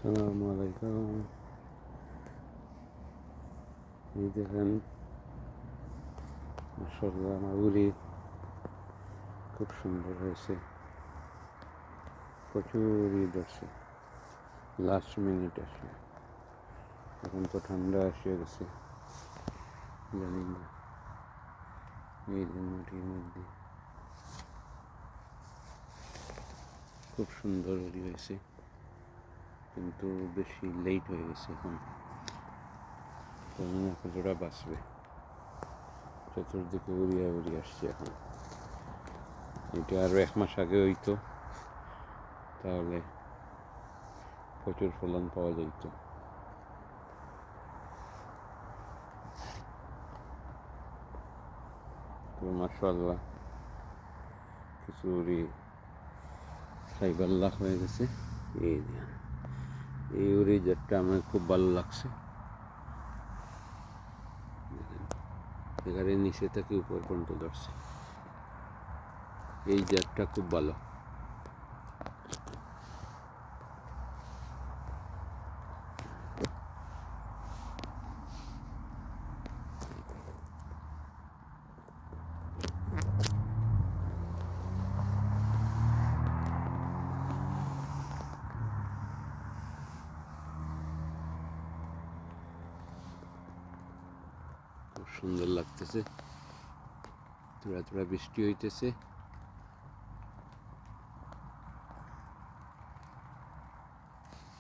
আসসালামু আলাইকুম। এই দেখেন মাশাআল্লাহ আমার উড়ি খুব সুন্দর হয়েছে, প্রচুর ঈদ আছে। লাস্ট মিনিট আসে, এখন তো ঠান্ডা এসে গেছে, জানি না এই মাটির মধ্যে খুব সুন্দর উড়ি হয়েছে, কিন্তু বেশি লেট হয়ে গেছে। এখন জানি না কতটা বাঁচবে। চতুর্দিকে উড়িয়া উড়িয়ে আসছে। এখন এটা আরও 1 মাস আগে হইতো, তাহলে প্রচুর ফলন পাওয়া যেত। তো মাশাআল্লাহ কিছু উড়ি খাইবার হয়ে গেছে। এই উড়ি জাতটা আমার খুব ভালো লাগছে। এখানে নিচে থেকে উপর পর্যন্ত ধরছে, এই জাতটা খুব ভালো। খুব সুন্দর লাগতেছে, থোড়া থোড়া বৃষ্টি হইতেছে।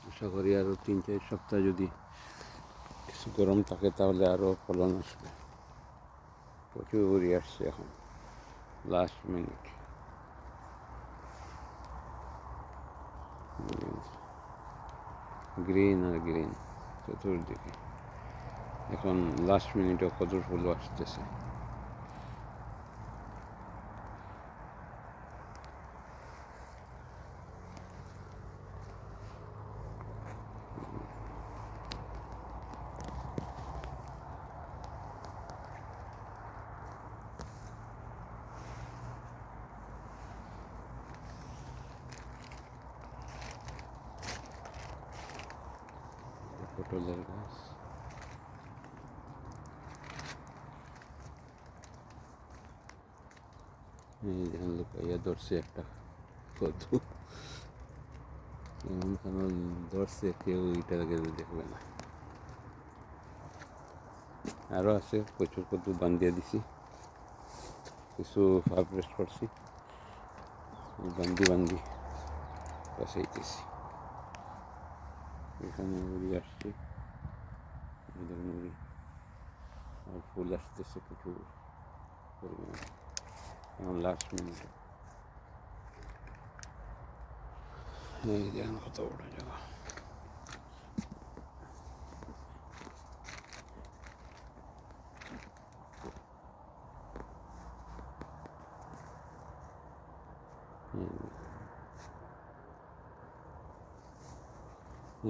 আশা করি আরও 3-4 সপ্তাহ যদি কিছু গরম থাকে তাহলে আরও ফলন আসবে। প্রচুর উড়ি আসছে এখন লাস্ট মিনিট। গ্রিন আর গ্রিন চতুর্দিকে। এখন লাস্ট মিনিটও কদর ফুল আসতেছে। পটলের গাছ, এই যেখানে লুকাইয়া ধরছে একটা কদু, এমন কেন ধরছে কেউ এইটার আগে দেখবে না। আরও আছে, প্রচুর কদু বান্ধিয়ে দিছি, কিছু হারভেস্ট করছি, বান্ধি বাসাইতেছি। এখানে উড়ি আসছে, উড়ি আর ফুল আসতেছে প্রচুর পরিমাণে। এখন লাস্ট মিনিটে এই দেখেন কত বড় জায়গা।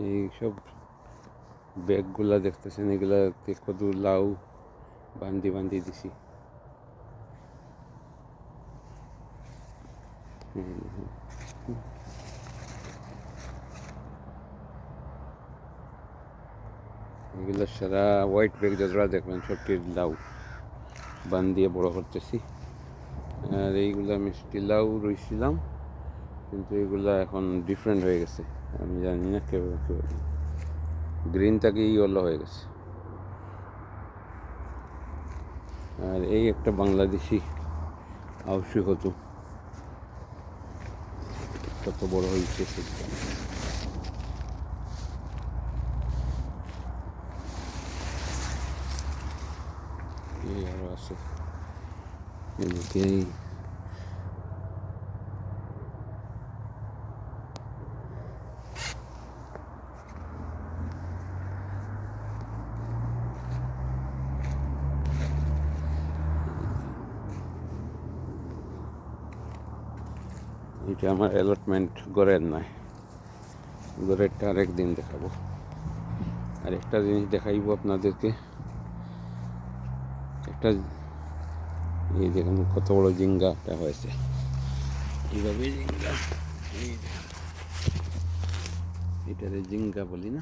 এইসব ব্যাগগুলা দেখতেছেন, এগুলাতে কত লাউ বান্ধি দিছি। এগুলো সারা হোয়াইট ব্যাগ যতটা দেখবেন সবটি লাউ বান্ধিয়ে বড় করতেছি। আর এইগুলা মিষ্টি লাউ রইছিলাম, কিন্তু এগুলা এখন ডিফারেন্ট হয়ে গেছে। আমি জানি না কেউ গ্রিন থেকে ইয়েলো হয়ে গেছে। আর এই একটা বাংলাদেশি আউশি হতো, কত বড় হয়েছে সেটা। এই আরও আছে এদিকে। এটা আমার অ্যালটমেন্ট ঘরের নয়, ঘরেরটা আরেকদিন দেখাবো। আর একটা জিনিস দেখাইব আপনাদেরকে, একটা এই দেখুন কত বড় জিঙ্গাটা হয়েছে। এইভাবে জিঙ্গা, এই এটারে জিঙ্গা বলি না।